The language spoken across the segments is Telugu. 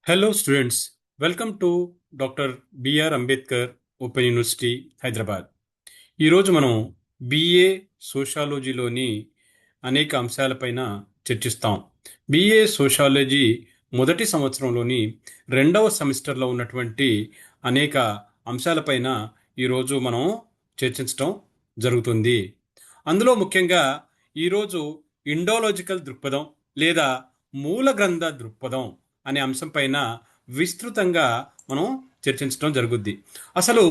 Hello students, welcome to doctor B R Ambedkar open university Hyderabad. ఈరోజు మనం బిఏ సోషాలజీలోని అనేక అంశాలపైన చర్చిస్తాం. బిఏ సోషాలజీ మొదటి సంవత్సరంలోని రెండవ సెమిస్టర్లో ఉన్నటువంటి అనేక అంశాలపైన ఈరోజు మనం చర్చించడం జరుగుతుంది. అందులో ముఖ్యంగా ఈరోజు ఇండోలాజికల్ దృక్పథం లేదా మూల గ్రంథ దృక్పథం అనే అంశం పైన విస్తృతంగా మనం చర్చించడం జరుగుద్ది. అసలు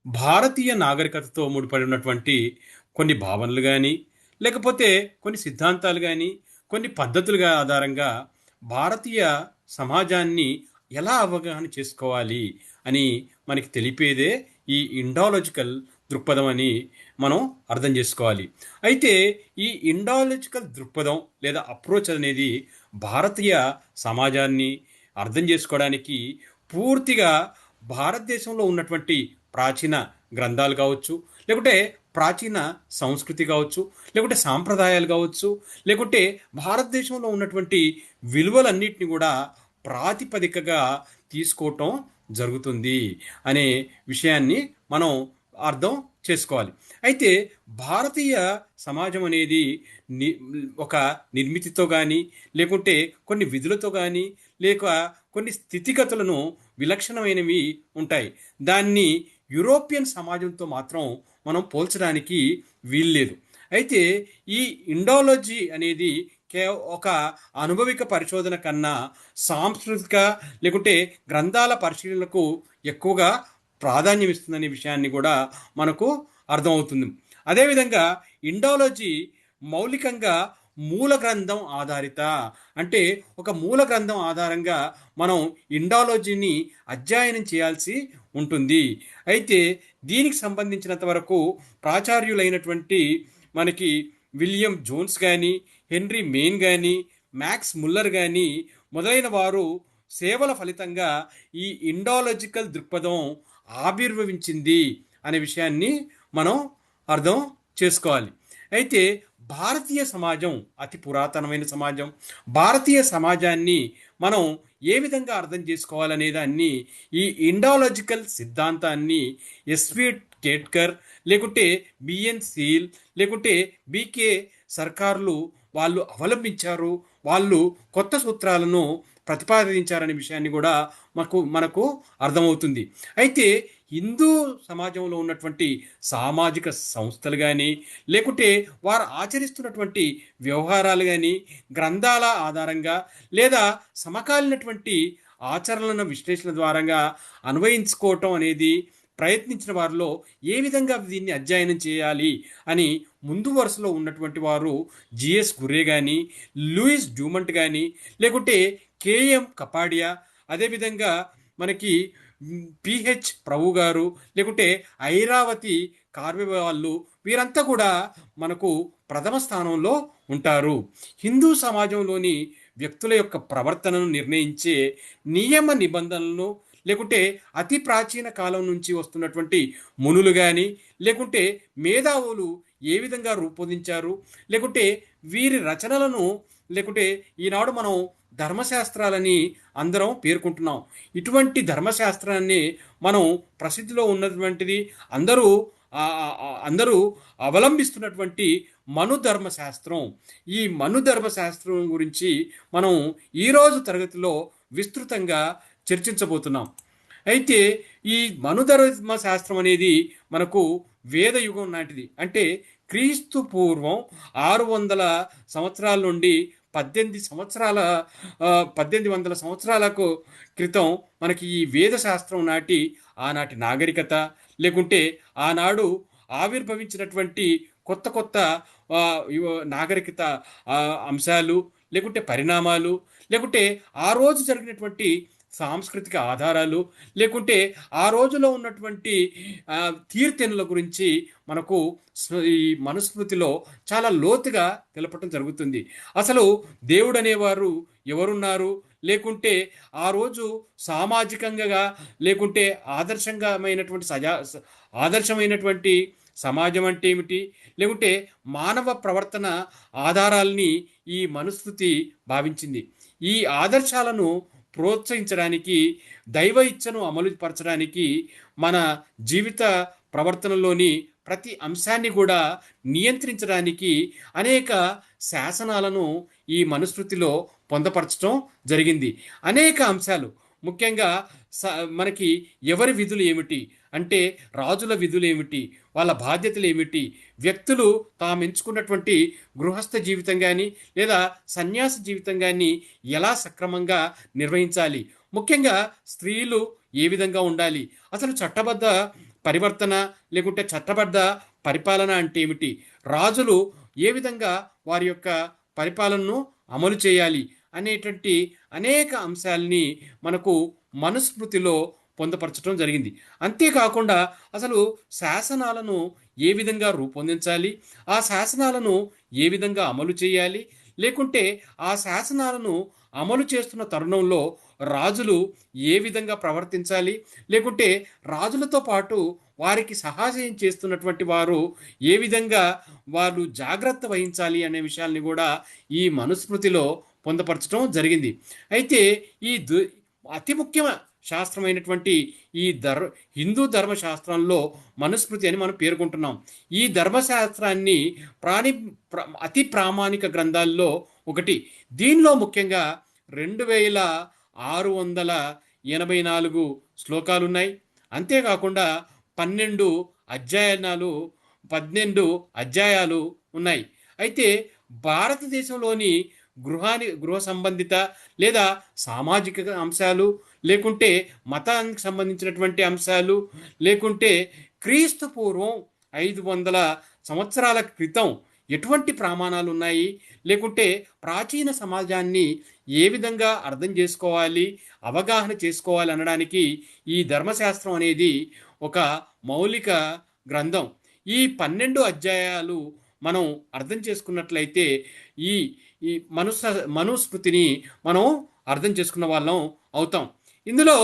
భారతీయ నాగరికతతో ముడిపడి ఉన్నటువంటి కొన్ని భావనలు కానీ, లేకపోతే కొన్ని సిద్ధాంతాలు కానీ, కొన్ని పద్ధతులుగా ఆధారంగా భారతీయ సమాజాన్ని ఎలా అవగాహన చేసుకోవాలి అని మనకి తెలిపేదే ఈ ఇండాలజికల్ దృక్పథం అని మనం అర్థం చేసుకోవాలి. అయితే ఈ ఇండాలజికల్ దృక్పథం లేదా అప్రోచ్ అనేది భారతీయ సమాజాన్ని అర్థం చేసుకోవడానికి పూర్తిగా భారతదేశంలో ఉన్నటువంటి ప్రాచీన గ్రంథాలు కావచ్చు, లేకుంటే ప్రాచీన సంస్కృతి కావచ్చు, లేకుంటే సాంప్రదాయాలు కావచ్చు, లేకుంటే భారతదేశంలో ఉన్నటువంటి విలువలన్నిటిని కూడా ప్రాతిపదికగా తీసుకోవటం జరుగుతుంది అనే విషయాన్ని మనం అర్థం చేసుకోవాలి. అయితే భారతీయ సమాజం అనేది ఒక నిర్మితితో కానీ, లేకుంటే కొన్ని విధులతో కానీ, లేక కొన్ని స్థితిగతులను విలక్షణమైనవి ఉంటాయి. దాన్ని యూరోపియన్ సమాజంతో మాత్రం మనం పోల్చడానికి వీల్లేదు. అయితే ఈ ఇండాలజీ అనేది ఒక అనుభవిక పరిశోధన కన్నా సాంస్కృతిక లేకుంటే గ్రంథాల పరిశీలనకు ఎక్కువగా ప్రాధాన్యం ఇస్తుందనే విషయాన్ని కూడా మనకు అర్థమవుతుంది. అదేవిధంగా ఇండాలజీ మౌలికంగా మూల గ్రంథం ఆధారిత, అంటే ఒక మూల గ్రంథం ఆధారంగా మనం ఇండాలజీని అధ్యయనం చేయాల్సి ఉంటుంది. అయితే దీనికి సంబంధించినంత వరకు ప్రాచార్యులైనటువంటి మనకి విలియం జోన్స్ కానీ, హెన్రీ మెయిన్ కానీ, మ్యాక్స్ ముల్లర్ కానీ మొదలైన వారు సేవల ఫలితంగా ఈ ఇండాలజికల్ దృక్పథం ఆవిర్భవించింది అనే విషయాన్ని మనం అర్థం చేసుకోవాలి. అయితే భారతీయ సమాజం అతి పురాతనమైన సమాజం. భారతీయ సమాజాన్ని మనం ఏ విధంగా అర్థం చేసుకోవాలనే దాన్ని ఈ ఇండాలజికల్ సిద్ధాంతాన్ని ఎస్వి కేట్కర్, లేకుంటే బిఎన్ సీల్, లేకుంటే బికే సర్కార్లు వాళ్ళు అవలంబించారు. వాళ్ళు కొత్త సూత్రాలను ప్రతిపాదించారనే విషయాన్ని కూడా మనకు అర్థమవుతుంది. అయితే హిందూ సమాజంలో ఉన్నటువంటి సామాజిక సంస్థలు కానీ, లేకుంటే వారు ఆచరిస్తున్నటువంటి వ్యవహారాలు కానీ గ్రంథాల ఆధారంగా లేదా సమకాలీనటువంటి ఆచరణల విశ్లేషణ ద్వారంగా అన్వయించుకోవటం అనేది ప్రయత్నించిన వారిలో ఏ విధంగా దీన్ని అధ్యయనం చేయాలి అని ముందు వరుసలో ఉన్నటువంటి వారు జిఎస్ గురే కానీ, లూయిస్ డ్యూమంట్ కానీ, లేకుంటే కేఎం కపాడియా, అదేవిధంగా మనకి పిహెచ్ ప్రభు గారు, లేకుంటే ఐరావతి కార్వే వాళ్ళు, వీరంతా కూడా మనకు ప్రథమ స్థానంలో ఉంటారు. హిందూ సమాజంలోని వ్యక్తుల యొక్క ప్రవర్తనను నిర్ణయించే నియమ నిబంధనలను, లేకుంటే అతి ప్రాచీన కాలం నుంచి వస్తున్నటువంటి మునులు కానీ, లేకుంటే మేధావులు ఏ విధంగా రూపొందించారు, లేకుంటే వీరి రచనలను, లేకుంటే ఈనాడు మనం ధర్మశాస్త్రాలని అందరం పేర్కొంటున్నాం. ఇటువంటి ధర్మశాస్త్రాన్ని మనం ప్రసిద్ధిలో ఉన్నటువంటిది అందరూ అవలంబిస్తున్నటువంటి మనుధర్మశాస్త్రం. ఈ మనుధర్మశాస్త్రం గురించి మనం ఈరోజు తరగతిలో విస్తృతంగా చర్చించబోతున్నాం. అయితే ఈ మనుధర్మ శాస్త్రం అనేది మనకు వేద యుగం నాటిది. అంటే క్రీస్తు పూర్వం 600 సంవత్సరాల నుండి 1800 సంవత్సరాలకు క్రితం మనకి ఈ వేద శాస్త్రం ఆనాటి నాగరికత, లేకుంటే ఆనాడు ఆవిర్భవించినటువంటి కొత్త కొత్త నాగరికత అంశాలు, లేకుంటే పరిణామాలు, లేకుంటే ఆ రోజు జరిగినటువంటి సాంస్కృతిక ఆధారాలు, లేకుంటే ఆ రోజులో ఉన్నటువంటి తీర్థనుల గురించి మనకు ఈ మనుస్మృతిలో చాలా లోతుగా తెలపటం జరుగుతుంది. అసలు దేవుడు అనేవారు ఎవరున్నారు, లేకుంటే ఆ రోజు సామాజికంగా, లేకుంటే ఆదర్శమైనటువంటి సమాజం అంటే ఏమిటి, లేకుంటే మానవ ప్రవర్తన ఆధారాల్ని ఈ మనుస్మృతి భావించింది. ఈ ఆదర్శాలను ప్రోత్సహించడానికి, దైవ ఇచ్చను అమలు పరచడానికి, మన జీవిత ప్రవర్తనలోని ప్రతి అంశాన్ని కూడా నియంత్రించడానికి అనేక శాసనాలను ఈ మనుస్మృతిలో పొందపరచడం జరిగింది. అనేక అంశాలు ముఖ్యంగా మనకి ఎవరి విధులు ఏమిటి అంటే, రాజుల విధులు ఏమిటి, వాళ్ళ బాధ్యతలు ఏమిటి, వ్యక్తులు తాము ఎంచుకున్నటువంటి గృహస్థ జీవితం కానీ లేదా సన్యాస జీవితం కానీ ఎలా సక్రమంగా నిర్వహించాలి, ముఖ్యంగా స్త్రీలు ఏ విధంగా ఉండాలి, అసలు చట్టబద్ధ పరివర్తన లేకుంటే చట్టబద్ధ పరిపాలన అంటే ఏమిటి, రాజులు ఏ విధంగా వారి యొక్క పరిపాలనను అమలు చేయాలి అనేటువంటి అనేక అంశాలని మనకు మనుస్మృతిలో పొందుపరచడం జరిగింది. అంతేకాకుండా అసలు శాసనాలను ఏ విధంగా రూపొందించాలి, ఆ శాసనాలను ఏ విధంగా అమలు చేయాలి, లేకుంటే ఆ శాసనాలను అమలు చేస్తున్న తరుణంలో రాజులు ఏ విధంగా ప్రవర్తించాలి, లేకుంటే రాజులతో పాటు వారికి సహాయం చేస్తున్నటువంటి వారు ఏ విధంగా వాళ్ళు జాగ్రత్త వహించాలి అనే విషయాల్ని కూడా ఈ మనుస్మృతిలో పొందుపరచడం జరిగింది. అయితే ఈ అతి ముఖ్యమైన శాస్త్రమైనటువంటి ఈ హిందూ ధర్మశాస్త్రంలో మనుస్మృతి అని మనం పేర్కొంటున్నాం. ఈ ధర్మశాస్త్రాన్ని అతి ప్రామాణిక గ్రంథాల్లో ఒకటి. దీనిలో ముఖ్యంగా 2684 శ్లోకాలున్నాయి. అంతేకాకుండా 12 అధ్యాయాలు ఉన్నాయి. అయితే భారతదేశంలోని గృహ సంబంధిత లేదా సామాజిక అంశాలు, లేకుంటే మతానికి సంబంధించినటువంటి అంశాలు, లేకుంటే క్రీస్తు పూర్వం 500 సంవత్సరాల క్రితం ఎటువంటి ప్రమాణాలు ఉన్నాయి, లేకుంటే ప్రాచీన సమాజాన్ని ఏ విధంగా అర్థం చేసుకోవాలి, అవగాహన చేసుకోవాలి అనడానికి ఈ ధర్మశాస్త్రం అనేది ఒక మౌలిక గ్రంథం. ఈ 12 అధ్యాయాలు మనం అర్థం చేసుకున్నట్లయితే ఈ ఈ మనుస్మృతిని మనం అర్థం చేసుకున్న వాళ్ళం అవుతాం. ఇందులో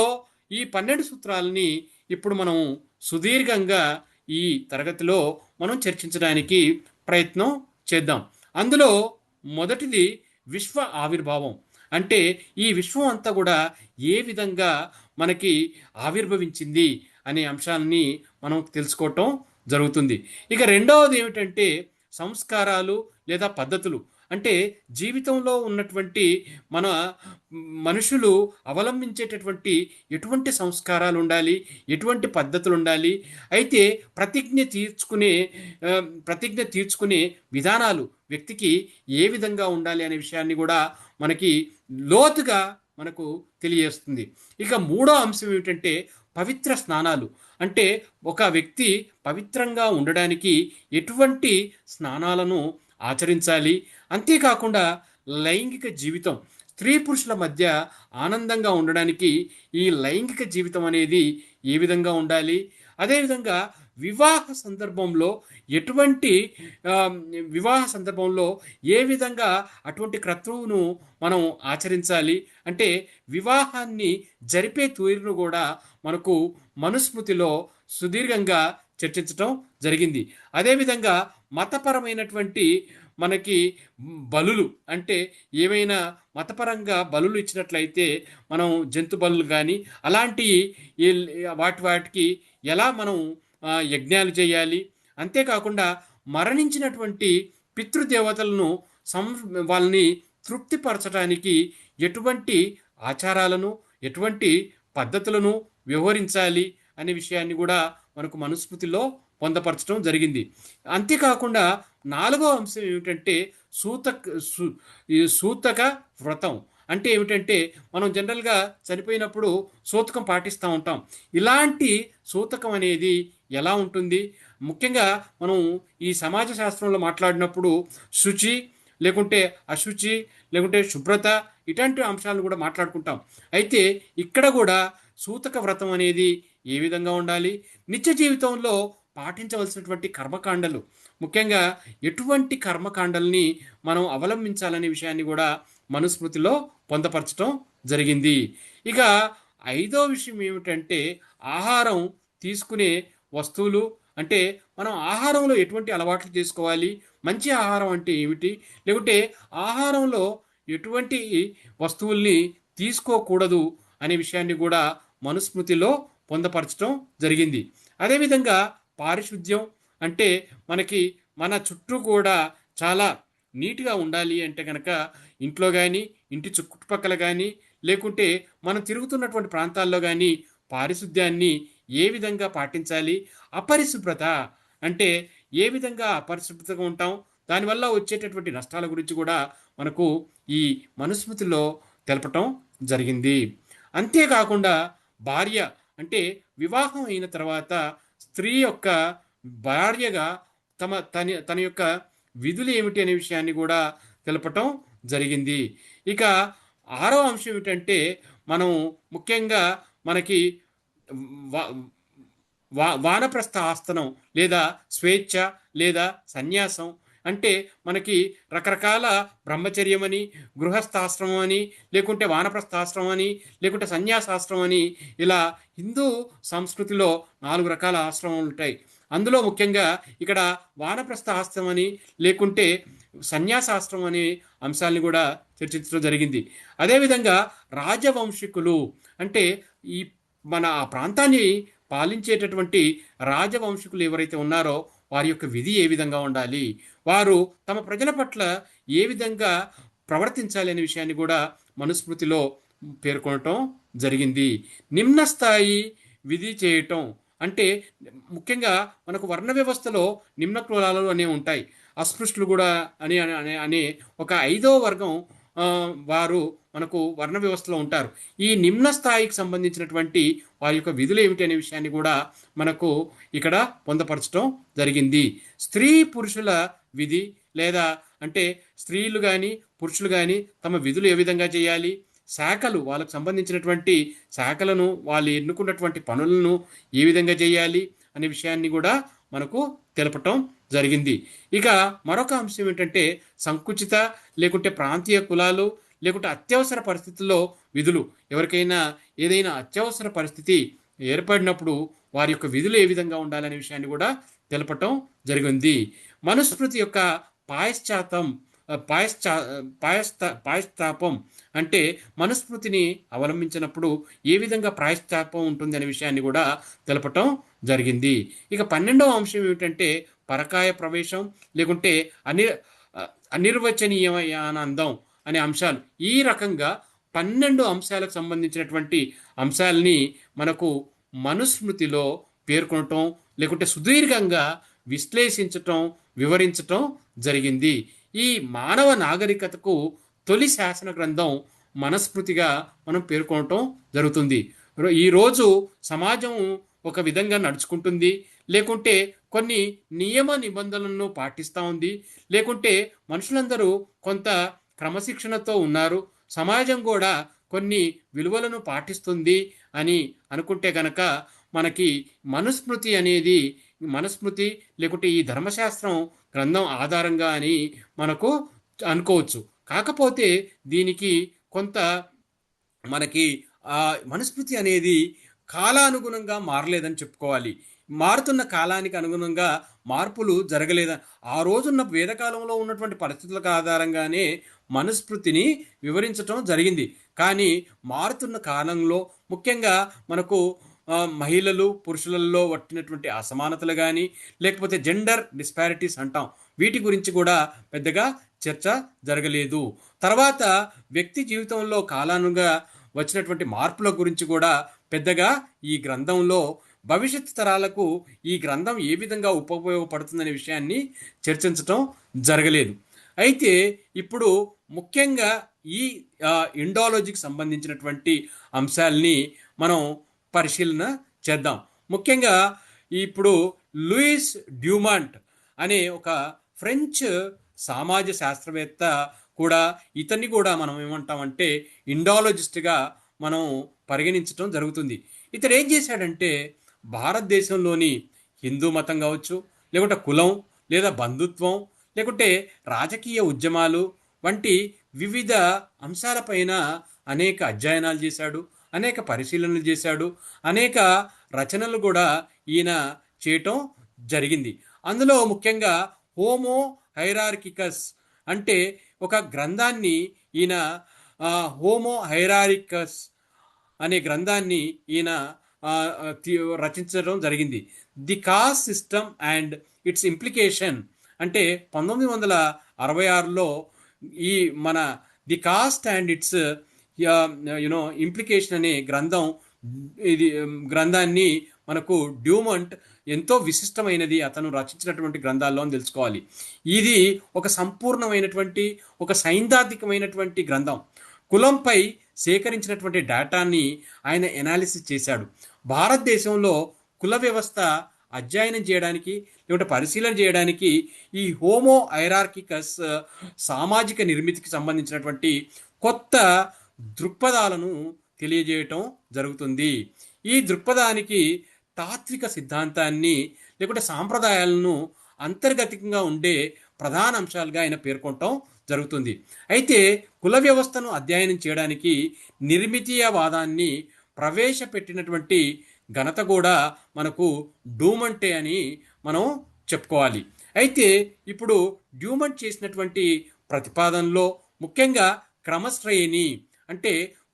ఈ 12 సూత్రాలని ఇప్పుడు మనం సుదీర్ఘంగా ఈ తరగతిలో మనం చర్చించడానికి ప్రయత్నం చేద్దాం. అందులో మొదటిది విశ్వ ఆవిర్భావం. అంటే ఈ విశ్వం అంతా కూడా ఏ విధంగా మనకి ఆవిర్భవించింది అనే అంశాన్ని మనం తెలుసుకోవటం జరుగుతుంది. ఇక రెండవది ఏమిటంటే సంస్కారాలు లేదా పద్ధతులు. అంటే జీవితంలో ఉన్నటువంటి మన మనుషులు అవలంబించేటటువంటి ఎటువంటి సంస్కారాలు ఉండాలి, ఎటువంటి పద్ధతులు ఉండాలి, అయితే ప్రతిజ్ఞ తీర్చుకునే విధానాలు వ్యక్తికి ఏ విధంగా ఉండాలి అనే విషయాన్ని కూడా మనకి లోతుగా మనకు తెలియజేస్తుంది. ఇక మూడో అంశం ఏమిటంటే పవిత్ర స్నానాలు. అంటే ఒక వ్యక్తి పవిత్రంగా ఉండడానికి ఎటువంటి స్నానాలను ఆచరించాలి, అంతేకాకుండా లైంగిక జీవితం, స్త్రీ పురుషుల మధ్య ఆనందంగా ఉండడానికి ఈ లైంగిక జీవితం అనేది ఏ విధంగా ఉండాలి, అదేవిధంగా వివాహ సందర్భంలో ఏ విధంగా అటువంటి క్రతువును మనం ఆచరించాలి, అంటే వివాహాన్ని జరిపే తీరును కూడా మనకు మనుస్మృతిలో సుదీర్ఘంగా చర్చించడం జరిగింది. అదేవిధంగా మతపరమైనటువంటి మనకి బలులు, అంటే ఏమైనా మతపరంగా బలులు ఇచ్చినట్లయితే మనం జంతు బలులు కానీ అలాంటి వాటికి ఎలా మనం యజ్ఞాలు చేయాలి, అంతేకాకుండా మరణించినటువంటి పితృదేవతలను వాళ్ళని తృప్తిపరచడానికి ఎటువంటి ఆచారాలను, ఎటువంటి పద్ధతులను వ్యవహరించాలి అనే విషయాన్ని కూడా మనకు మనుస్మృతిలో పొందపరచడం జరిగింది. అంతేకాకుండా నాలుగో అంశం ఏమిటంటే సూతక వ్రతం. అంటే ఏమిటంటే మనం జనరల్గా చనిపోయినప్పుడు సూతకం పాటిస్తూ ఉంటాం. ఇలాంటి సూతకం అనేది ఎలా ఉంటుంది, ముఖ్యంగా మనం ఈ సమాజ శాస్త్రంలో మాట్లాడినప్పుడు శుచి లేకుంటే అశుచి లేకుంటే శుభ్రత ఇట్లాంటి అంశాలను కూడా మాట్లాడుకుంటాం. అయితే ఇక్కడ కూడా సూతక వ్రతం అనేది ఏ విధంగా ఉండాలి, నిత్య జీవితంలో పాటించవలసినటువంటి కర్మకాండలు, ముఖ్యంగా ఎటువంటి కర్మకాండల్ని మనం అవలంబించాలనే విషయాన్ని కూడా మనుస్మృతిలో పొందపరచడం జరిగింది. ఇక ఐదో విషయం ఏమిటంటే ఆహారం తీసుకునే వస్తువులు. అంటే మనం ఆహారంలో ఎటువంటి అలవాట్లు చేసుకోవాలి, మంచి ఆహారం అంటే ఏమిటి, లేకుంటే ఆహారంలో ఎటువంటి వస్తువుల్ని తీసుకోకూడదు అనే విషయాన్ని కూడా మనుస్మృతిలో పొందపరచడం జరిగింది. అదేవిధంగా పారిశుద్ధ్యం అంటే మనకి మన చుట్టూ కూడా చాలా నీట్గా ఉండాలి అంటే కనుక ఇంట్లో కానీ, ఇంటి చుట్టుపక్కల కానీ, లేకుంటే మనం తిరుగుతున్నటువంటి ప్రాంతాల్లో కానీ పారిశుద్ధ్యాన్ని ఏ విధంగా పాటించాలి, అపరిశుభ్రత అంటే ఏ విధంగా అపరిశుభ్రతగా ఉంటాం, దానివల్ల వచ్చేటటువంటి నష్టాల గురించి కూడా మనకు ఈ మనుస్మృతిలో తెలపటం జరిగింది. అంతేకాకుండా భార్య అంటే వివాహం అయిన తర్వాత స్త్రీ యొక్క భార్యగా తన యొక్క విధులు ఏమిటి అనే విషయాన్ని కూడా తెలపటం జరిగింది. ఇక ఆరో అంశం ఏమిటంటే మనం ముఖ్యంగా మనకి వానప్రస్థ ఆస్తనం లేదా స్వేచ్ఛ లేదా సన్యాసం అంటే మనకి రకరకాల బ్రహ్మచర్యం అని, గృహస్థాశ్రమం అని, లేకుంటే వానప్రస్థాశ్రమం అని, లేకుంటే సన్యాసాశ్రమం అని, ఇలా హిందూ సంస్కృతిలో 4 రకాల ఆశ్రమాలు ఉంటాయి. అందులో ముఖ్యంగా ఇక్కడ వానప్రస్థ ఆశ్రమం అని, లేకుంటే సన్యాసాశ్రమం అనే అంశాలని కూడా చర్చించడం జరిగింది. అదేవిధంగా రాజవంశికులు అంటే ఈ మన ఆ ప్రాంతాన్ని పాలించేటటువంటి రాజవంశికులు ఎవరైతే ఉన్నారో వారి యొక్క విధి ఏ విధంగా ఉండాలి, వారు తమ ప్రజల పట్ల ఏ విధంగా ప్రవర్తించాలి అనే విషయాన్ని కూడా మనుస్మృతిలో పేర్కొనటం జరిగింది. నిమ్న స్థాయి విధి చేయటం అంటే ముఖ్యంగా మనకు వర్ణ వ్యవస్థలో నిమ్న కులాలు అనేవి ఉంటాయి. అస్పృశ్యులు కూడా అనే ఒక 5వ వర్గం వారు మనకు వర్ణ వ్యవస్థలో ఉంటారు. ఈ నిమ్న స్థాయికి సంబంధించినటువంటి వారి యొక్క విధులు ఏమిటి అనే విషయాన్ని కూడా మనకు ఇక్కడ పొందపరచడం జరిగింది. స్త్రీ పురుషుల విధి లేదా అంటే స్త్రీలు కానీ పురుషులు కానీ తమ విధులు ఏ విధంగా చేయాలి, శాఖలు వాళ్ళకు సంబంధించినటువంటి శాఖలను వాళ్ళు ఎన్నుకున్నటువంటి పనులను ఏ విధంగా చేయాలి అనే విషయాన్ని కూడా మనకు తెలపటం జరిగింది. ఇక మరొక అంశం ఏంటంటే సంకుచిత లేకుంటే ప్రాంతీయ కులాలు లేకుంటే అత్యవసర పరిస్థితుల్లో విధులు. ఎవరికైనా ఏదైనా అత్యవసర పరిస్థితి ఏర్పడినప్పుడు వారి యొక్క విధులు ఏ విధంగా ఉండాలనే విషయాన్ని కూడా తెలపటం జరిగింది. మనుస్మృతి యొక్క పాయస్తాపం అంటే మనుస్మృతిని అవలంబించినప్పుడు ఏ విధంగా ప్రాయశ్చాపం ఉంటుంది అనే విషయాన్ని కూడా తెలపటం జరిగింది. ఇక 12వ అంశం ఏమిటంటే పరకాయ ప్రవేశం లేకుంటే అనిర్వచనీయానందం అనే అంశాలు. ఈ రకంగా 12 అంశాలకు సంబంధించినటువంటి అంశాలని మనకు మనుస్మృతిలో పేర్కొనటం లేకుంటే సుదీర్ఘంగా విశ్లేషించటం వివరించటం జరిగింది. ఈ మానవ నాగరికతకు తొలి శాసన గ్రంథం మనుస్మృతిగా మనం పేర్కొనటం జరుగుతుంది. ఈరోజు సమాజం ఒక విధంగా నడుచుకుంటుంది, లేకుంటే కొన్ని నియమ నిబంధనలను పాటిస్తూ ఉంది, లేకుంటే మనుషులందరూ కొంత క్రమశిక్షణతో ఉన్నారు, సమాజం కూడా కొన్ని విలువలను పాటిస్తుంది అని అనుకుంటే గనక మనకి మనుస్మృతి లేకుంటే ఈ ధర్మశాస్త్రం గ్రంథం ఆధారంగా అని మనకు అనుకోవచ్చు. కాకపోతే దీనికి కొంత మనకి మనుస్మృతి అనేది కాలానుగుణంగా మారలేదని చెప్పుకోవాలి. మారుతున్న కాలానికి అనుగుణంగా మార్పులు జరగలేదని, ఆ రోజున్న వేదకాలంలో ఉన్నటువంటి పరిస్థితులకు ఆధారంగానే మనుస్మృతిని వివరించటం జరిగింది. కానీ మారుతున్న కాలంలో ముఖ్యంగా మనకు మహిళలు పురుషులలో పట్టినటువంటి అసమానతలు కానీ లేకపోతే జెండర్ డిస్పారిటీస్ అంటాం, వీటి గురించి కూడా పెద్దగా చర్చ జరగలేదు. తర్వాత వ్యక్తి జీవితంలో కాలానుగా వచ్చినటువంటి మార్పుల గురించి కూడా పెద్దగా ఈ గ్రంథంలో భవిష్యత్ తరాలకు ఈ గ్రంథం ఏ విధంగా ఉపయోగపడుతుందనే విషయాన్ని చర్చించటం జరగలేదు. అయితే ఇప్పుడు ముఖ్యంగా ఈ ఇండాలజీకి సంబంధించినటువంటి అంశాలని మనం పరిశీలన చేద్దాం. ముఖ్యంగా ఇప్పుడు లూయిస్ డ్యూమాంట్ అనే ఒక ఫ్రెంచ్ సమాజ శాస్త్రవేత్త కూడా, ఇతన్ని కూడా మనం ఏమంటామంటే ఇండాలజిస్ట్గా మనం పరిగణించడం జరుగుతుంది. ఇతడు ఏం చేశాడంటే భారతదేశంలోని హిందూ మతం కావచ్చు, లేకుంటే కులం లేదా బంధుత్వం లేకుంటే రాజకీయ ఉద్యమాలు వంటి వివిధ అంశాలపైన అనేక అధ్యయనాలు చేశాడు, అనేక పరిశీలనలు చేశాడు, అనేక రచనలు కూడా ఈయన చేయటం జరిగింది. అందులో ముఖ్యంగా హోమో హైరార్కికస్ అంటే ఒక గ్రంథాన్ని ఈయన హోమో హైరారికస్ అనే గ్రంథాన్ని ఈయన ఆ, రచించడం జరిగింది. The cost system and it's implication అంటే 1966లో ఈ మన the cost and it's implication అనే గ్రంథం, ఇది గ్రంథాన్ని మనకు డ్యూమంట్ ఎంతో విశిష్టమైనది అతను రచించినటువంటి గ్రంథాల్లో అని తెలుసుకోవాలి. ఇది ఒక సంపూర్ణమైనటువంటి ఒక సైద్ధాంతికమైనటువంటి గ్రంథం. కులంపై సేకరించినటువంటి డేటాని ఆయన ఎనాలిసిస్ చేశాడు. భారతదేశంలో కుల వ్యవస్థ అధ్యయనం చేయడానికి లేకుంటే పరిశీలన చేయడానికి ఈ హోమో ఐరార్కికస్ సామాజిక నిర్మితికి సంబంధించినటువంటి కొత్త దృక్పథాలను తెలియజేయటం జరుగుతుంది. ఈ దృక్పథానికి తాత్విక సిద్ధాంతాన్ని లేకుంటే సాంప్రదాయాలను అంతర్గతంగా ఉండే ప్రధాన అంశాలుగా ఆయన పేర్కొనటం జరుగుతుంది. అయితే కుల వ్యవస్థను అధ్యయనం చేయడానికి నిర్మితీయవాదాన్ని ప్రవేశపెట్టినటువంటి ఘనత కూడా మనకు డ్యూమంటే అని మనం చెప్పుకోవాలి. అయితే ఇప్పుడు డ్యూమంట్ చేసినటువంటి ప్రతిపాదనలో ముఖ్యంగా క్రమశ్రేణి అంటే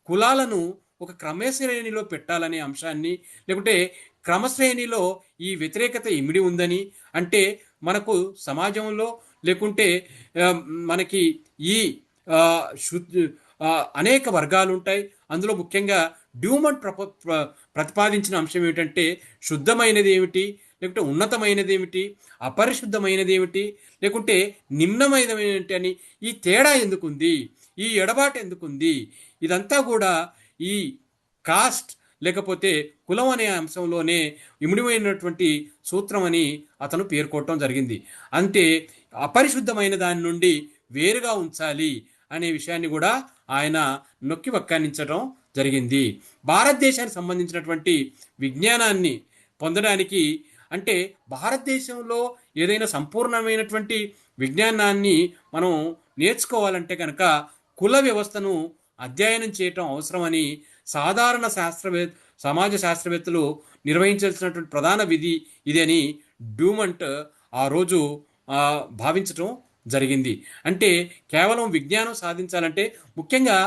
కులాలను ఒక క్రమశ్రేణిలో పెట్టాలనే అంశాన్ని, లేకుంటే క్రమశ్రేణిలో ఈ వ్యతిరేకత ఇమిడి ఉందని, అంటే మనకు సమాజంలో లేకుంటే మనకి ఈ అనేక వర్గాలు ఉంటాయి. అందులో ముఖ్యంగా డ్యూమంట్ ప్రతిపాదించిన అంశం ఏమిటంటే శుద్ధమైనది ఏమిటి, లేకుంటే ఉన్నతమైనది ఏమిటి, అపరిశుద్ధమైనది ఏమిటి, లేకుంటే నిమ్నమైనది ఏమిటి అని ఈ తేడా ఎందుకుంది, ఈ ఎడబాటు ఎందుకుంది, ఇదంతా కూడా ఈ కాస్ట్ లేకపోతే కులం అనే అంశంలోనే ఇమిడిమైనటువంటి సూత్రం అని అతను పేర్కొనటం జరిగింది. అంటే అపరిశుద్ధమైన దాని నుండి వేరుగా ఉంచాలి అనే విషయాన్ని కూడా ఆయన నొక్కి వక్కానించడం జరిగింది. భారతదేశానికి సంబంధించినటువంటి విజ్ఞానాన్ని పొందడానికి, అంటే భారతదేశంలో ఏదైనా సంపూర్ణమైనటువంటి విజ్ఞానాన్ని మనం నేర్చుకోవాలంటే కనుక కుల వ్యవస్థను అధ్యయనం చేయటం అవసరమని సాధారణ సమాజ శాస్త్రవేత్తలు నిర్వహించాల్సినటువంటి ప్రధాన విధి ఇదని డ్యూమంట్ ఆ రోజు భావించటం జరిగింది. అంటే కేవలం విజ్ఞానం సాధించాలంటే ముఖ్యంగా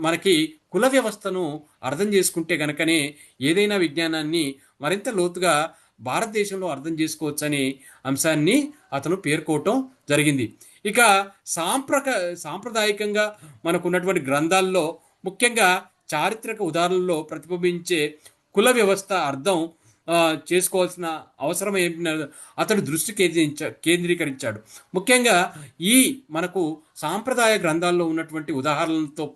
మనకి కుల వ్యవస్థను అర్థం చేసుకుంటే కనుకనే ఏదైనా విజ్ఞానాన్ని మరింత లోతుగా భారతదేశంలో అర్థం చేసుకోవచ్చనే అంశాన్ని అతను పేర్కోవటం జరిగింది. ఇక సాంప్రదాయకంగా మనకున్నటువంటి గ్రంథాల్లో ముఖ్యంగా చారిత్రక ఉదాహరణలో ప్రతిబింబించే కుల వ్యవస్థ అర్థం చేసుకోవాల్సిన అవసరం అతడు దృష్టి కేంద్రీకరించాడు. ముఖ్యంగా ఈ మనకు సాంప్రదాయ గ్రంథాల్లో ఉన్నటువంటి ఉదాహరణలతో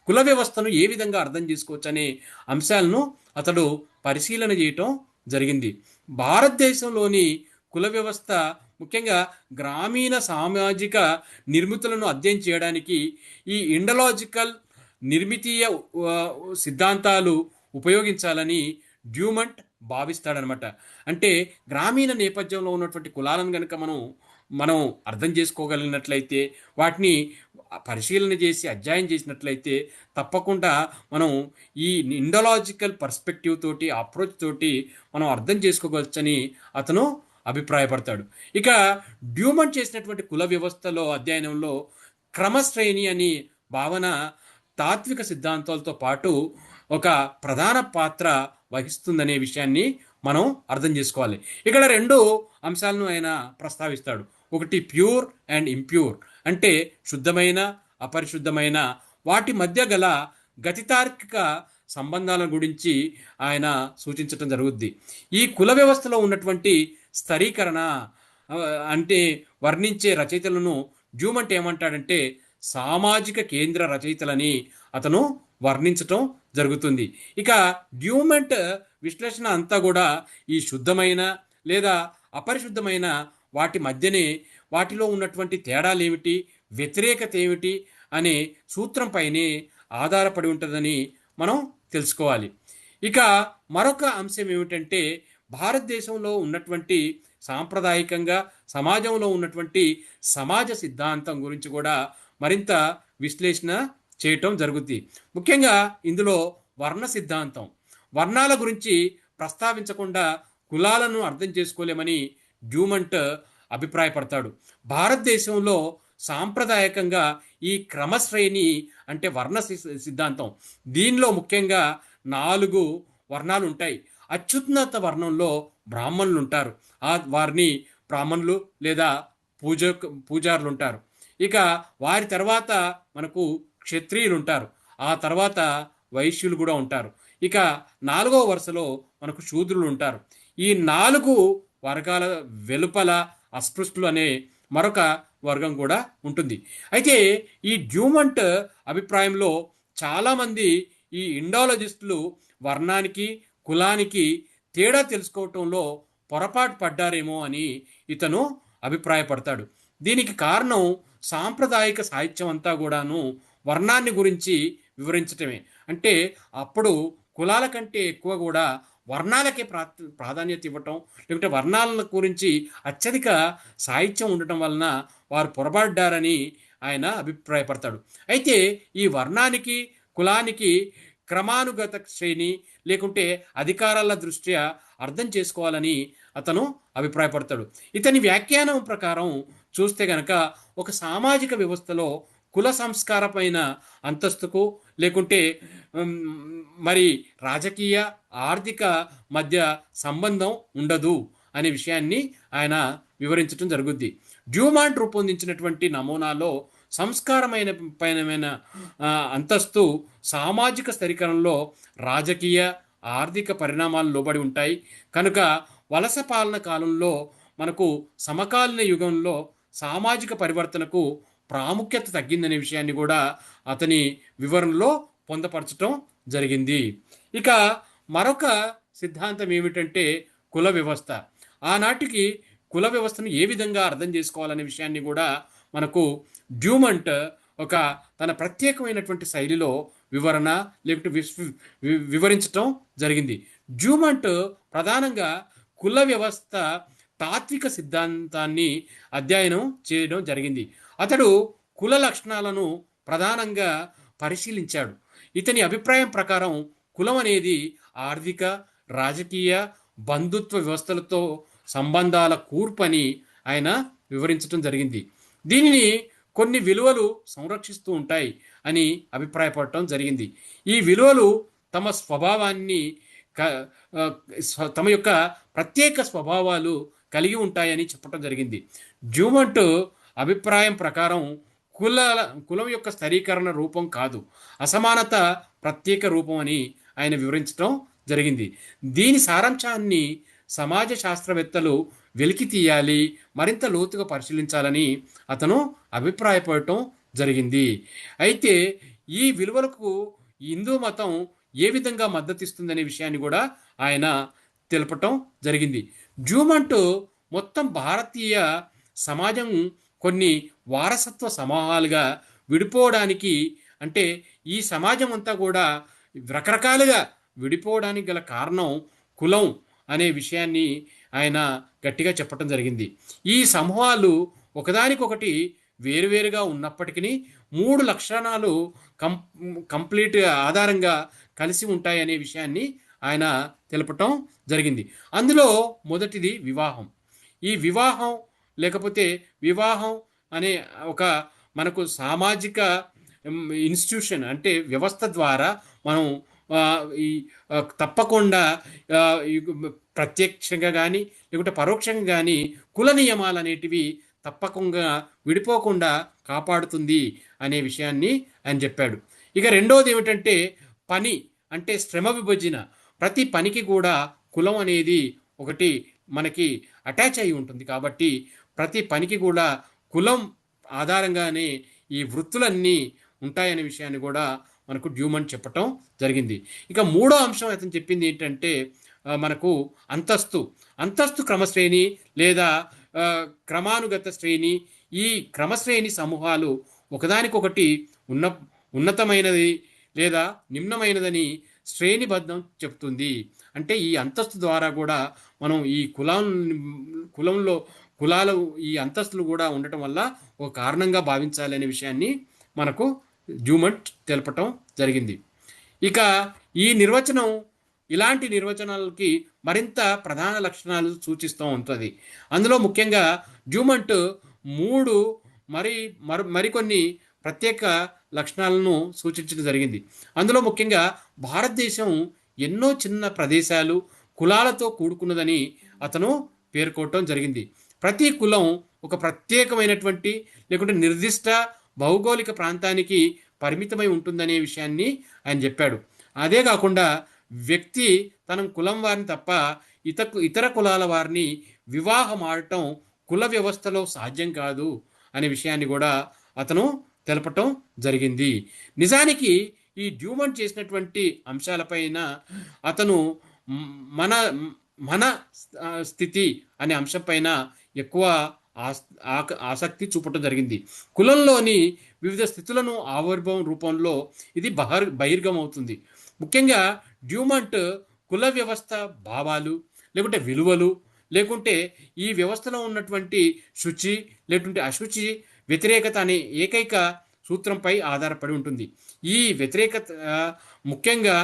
కుల వ్యవస్థను ఏ విధంగా అర్థం చేసుకోవచ్చు అనే అంశాలను అతడు పరిశీలన చేయటం జరిగింది. భారతదేశంలోని కుల వ్యవస్థ ముఖ్యంగా గ్రామీణ సామాజిక నిర్మితులను అధ్యయనం చేయడానికి ఈ ఇండలాజికల్ నిర్మితీయ సిద్ధాంతాలు ఉపయోగించాలని డ్యూమంట్ భావిస్తాడనమాట. అంటే గ్రామీణ నేపథ్యంలో ఉన్నటువంటి కులాలను కనుక మనం అర్థం చేసుకోగలిగినట్లయితే, వాటిని పరిశీలన చేసి అధ్యయనం చేసినట్లయితే తప్పకుండా మనం ఈ ఇండలాజికల్ పర్స్పెక్టివ్ తోటి, అప్రోచ్ తోటి మనం అర్థం చేసుకోవచ్చని అతను అభిప్రాయపడతాడు. ఇక డ్యూమంట్ చేసినటువంటి కుల వ్యవస్థలో అధ్యయనంలో క్రమశ్రేణి అని భావన తాత్విక సిద్ధాంతాలతో పాటు ఒక ప్రధాన పాత్ర వహిస్తుందనే విషయాన్ని మనం అర్థం చేసుకోవాలి. ఇక్కడ రెండు అంశాలను ఆయన ప్రస్తావిస్తాడు. ఒకటి ప్యూర్ అండ్ ఇంప్యూర్, అంటే శుద్ధమైన అపరిశుద్ధమైన వాటి మధ్య గల గతితార్కిక సంబంధాల గురించి ఆయన సూచించడం జరుగుద్ది. ఈ కుల వ్యవస్థలో ఉన్నటువంటి స్థరీకరణ అంటే వర్ణించే రచయితలను డ్యూమంట్ ఏమంటాడంటే సామాజిక కేంద్ర రచయితలని అతను వర్ణించటం జరుగుతుంది. ఇక డ్యూమంట్ విశ్లేషణ అంతా కూడా ఈ శుద్ధమైన లేదా అపరిశుద్ధమైన వాటి మధ్యనే వాటిలో ఉన్నటువంటి తేడాలు ఏమిటి, వ్యతిరేకత ఏమిటి అనే సూత్రంపైనే ఆధారపడి ఉంటుందని మనం తెలుసుకోవాలి. ఇక మరొక అంశం ఏమిటంటే భారతదేశంలో ఉన్నటువంటి సాంప్రదాయకంగా సమాజంలో ఉన్నటువంటి సమాజ సిద్ధాంతం గురించి కూడా మరింత విశ్లేషణ చేయటం జరుగుద్ది. ముఖ్యంగా ఇందులో వర్ణ సిద్ధాంతం, వర్ణాల గురించి ప్రస్తావించకుండా కులాలను అర్థం చేసుకోలేమని డ్యూమంట్ అభిప్రాయపడతాడు. భారతదేశంలో సాంప్రదాయకంగా ఈ క్రమశ్రేణి అంటే సిద్ధాంతం, దీనిలో ముఖ్యంగా 4 వర్ణాలు ఉంటాయి. అత్యున్నత వర్ణంలో బ్రాహ్మణులు ఉంటారు. వారిని బ్రాహ్మణులు లేదా పూజ పూజారులు ఉంటారు. ఇక వారి తర్వాత మనకు క్షత్రియులు ఉంటారు. ఆ తర్వాత వైశ్యులు కూడా ఉంటారు. ఇక 4వ వరుసలో మనకు శూద్రులు ఉంటారు. ఈ 4 వర్గాల వెలుపల అస్పృశ్యులు అనే మరొక వర్గం కూడా ఉంటుంది. అయితే ఈ డ్యూమంట్ అభిప్రాయంలో చాలామంది ఈ ఇండాలజిస్టులు వర్ణానికి కులానికి తేడా తెలుసుకోవటంలో పొరపాటు పడ్డారేమో అని ఇతను అభిప్రాయపడతాడు. దీనికి కారణం సాంప్రదాయిక సాహిత్యం అంతా కూడాను వర్ణాన్ని గురించి వివరించటమే. అంటే అప్పుడు కులాల కంటే ఎక్కువ కూడా వర్ణాలకే ప్రాధాన్యత ఇవ్వటం, లేకుంటే వర్ణాల గురించి అత్యధిక సాహిత్యం ఉండటం వలన వారు పొరబడ్డారని ఆయన అభిప్రాయపడతాడు. అయితే ఈ వర్ణానికి కులానికి క్రమానుగత శ్రేణి లేకుంటే అధికారాల దృష్ట్యా అర్థం చేసుకోవాలని అతను అభిప్రాయపడతాడు. ఇతని వ్యాఖ్యానం ప్రకారం చూస్తే గనక ఒక సామాజిక వ్యవస్థలో కుల సంస్కారమైన అంతస్తుకు లేకుంటే మరి రాజకీయ ఆర్థిక మధ్య సంబంధం ఉండదు అనే విషయాన్ని ఆయన వివరించడం జరుగుద్ది. డ్యూమాంట్ రూపొందించినటువంటి నమూనాలో సంస్కారమైన పైన అంతస్తు సామాజిక స్థిరీకరణలో రాజకీయ ఆర్థిక పరిణామాలు లోబడి ఉంటాయి. కనుక వలస పాలన కాలంలో మనకు సమకాలీన యుగంలో సామాజిక పరివర్తనకు ప్రాముఖ్యత తగ్గిందనే విషయాన్ని కూడా అతని వివరణలో పొందపరచడం జరిగింది. ఇక మరొక సిద్ధాంతం ఏమిటంటే కుల వ్యవస్థ. ఆనాటికి కుల వ్యవస్థను ఏ విధంగా అర్థం చేసుకోవాలనే విషయాన్ని కూడా మనకు డ్యూమంట్ ఒక తన ప్రత్యేకమైనటువంటి శైలిలో వివరణ లేకుంటే వివరించటం జరిగింది. డ్యూమంట్ ప్రధానంగా కుల వ్యవస్థ తాత్విక సిద్ధాంతాన్ని అధ్యయనం చేయడం జరిగింది. అతడు కుల లక్షణాలను ప్రధానంగా పరిశీలించాడు. ఇతని అభిప్రాయం ప్రకారం కులం అనేది ఆర్థిక రాజకీయ బంధుత్వ వ్యవస్థలతో సంబంధాల కూర్పని ఆయన వివరించడం జరిగింది. దీనిని కొన్ని విలువలు సంరక్షిస్తూ ఉంటాయి అని అభిప్రాయపడటం జరిగింది. ఈ విలువలు తమ స్వభావాన్ని తమ యొక్క ప్రత్యేక స్వభావాలు కలిగి ఉంటాయని చెప్పడం జరిగింది. డ్యూమంట్ అభిప్రాయం ప్రకారం కులం యొక్క స్థిరీకరణ రూపం కాదు, అసమానత ప్రత్యేక రూపం అని ఆయన వివరించడం జరిగింది. దీని సారాంశాన్ని సమాజ శాస్త్రవేత్తలు వెలికి తీయాలి, మరింత లోతుగా పరిశీలించాలని అతను అభిప్రాయపడటం జరిగింది. అయితే ఈ విలువలకు హిందూ మతం ఏ విధంగా మద్దతిస్తుందనే విషయాన్ని కూడా ఆయన తెలపటం జరిగింది. డ్యూమంట్ మొత్తం భారతీయ సమాజం కొన్ని వారసత్వ సమూహాలుగా విడిపోవడానికి, అంటే ఈ సమాజం అంతా కూడా రకరకాలుగా విడిపోవడానికి గల కారణం కులం అనే విషయాన్ని ఆయన గట్టిగా చెప్పడం జరిగింది. ఈ సమూహాలు ఒకదానికొకటి వేరువేరుగా ఉన్నప్పటికీ 3 లక్షణాలు కంప్లీట్ ఆధారంగా కలిసి ఉంటాయనే విషయాన్ని ఆయన తెలపటం జరిగింది. అందులో మొదటిది వివాహం. ఈ వివాహం లేకపోతే వివాహం అనే ఒక మనకు సామాజిక ఇన్స్టిట్యూషన్ అంటే వ్యవస్థ ద్వారా మనం ఈ తప్పకుండా ప్రత్యక్షంగా కానీ లేకుంటే పరోక్షంగా కానీ కుల నియమాలు అనేటివి తప్పకుండా విడిపోకుండా కాపాడుతుంది అనే విషయాన్ని ఆయన చెప్పాడు. ఇక రెండోది ఏమిటంటే పని అంటే శ్రమ విభజన. ప్రతి పనికి కూడా కులం అనేది ఒకటి మనకి అటాచ్ అయి ఉంటుంది. కాబట్టి ప్రతి పనికి కూడా కులం ఆధారంగానే ఈ వృత్తులన్నీ ఉంటాయనే విషయాన్ని కూడా మనకు డ్యూమంట్ చెప్పటం జరిగింది. ఇక మూడో అంశం అతను చెప్పింది ఏంటంటే మనకు అంతస్తు క్రమశ్రేణి లేదా క్రమానుగత శ్రేణి. ఈ క్రమశ్రేణి సమూహాలు ఒకదానికొకటి ఉన్నతమైనది లేదా నిమ్నమైనదని శ్రేణిబద్ధం చెప్తుంది. అంటే ఈ అంతస్తు ద్వారా కూడా మనం ఈ కులంలో కులాలు ఈ అంతస్తులు కూడా ఉండటం వల్ల ఒక కారణంగా భావించాలి అనే విషయాన్ని మనకు డ్యూమంట్ తెలపటం జరిగింది. ఇక ఈ నిర్వచనం ఇలాంటి నిర్వచనాలకి మరింత ప్రధాన లక్షణాలు సూచిస్తూ ఉంటుంది. అందులో ముఖ్యంగా డ్యూమంట్ 3 మరి మరికొన్ని ప్రత్యేక లక్షణాలను సూచించడం జరిగింది. అందులో ముఖ్యంగా భారతదేశం ఎన్నో చిన్న ప్రదేశాలు, కులాలతో కూడుకున్నదని అతను పేర్కొనటం జరిగింది. ప్రతి కులం ఒక ప్రత్యేకమైనటువంటి లేకుంటే నిర్దిష్ట భౌగోళిక ప్రాంతానికి పరిమితమై ఉంటుందనే విషయాన్ని ఆయన చెప్పాడు. అదే కాకుండా వ్యక్తి తన కులం వారిని తప్ప ఇతర కులాల వారిని వివాహం ఆడటం కుల వ్యవస్థలో సాధ్యం కాదు అనే విషయాన్ని కూడా అతను తెలపటం జరిగింది. నిజానికి ఈ డ్యూమంట్ చేసినటువంటి అంశాలపైన అతను మన మన స్థితి అనే అంశంపైన ఎక్కువ ఆసక్తి చూపటం జరిగింది. కులంలోని వివిధ స్థితులను ఆవిర్భావం రూపంలో ఇది బహిర్గమవుతుంది. ముఖ్యంగా డ్యూమంట్ కుల వ్యవస్థ భావాలు లేకుంటే విలువలు లేకుంటే ఈ వ్యవస్థలో ఉన్నటువంటి శుచి లేకుంటే అశుచి వ్యతిరేకత అనే ఏకైక సూత్రంపై ఆధారపడి ఉంటుంది. ఈ వ్యతిరేకత ముఖ్యంగా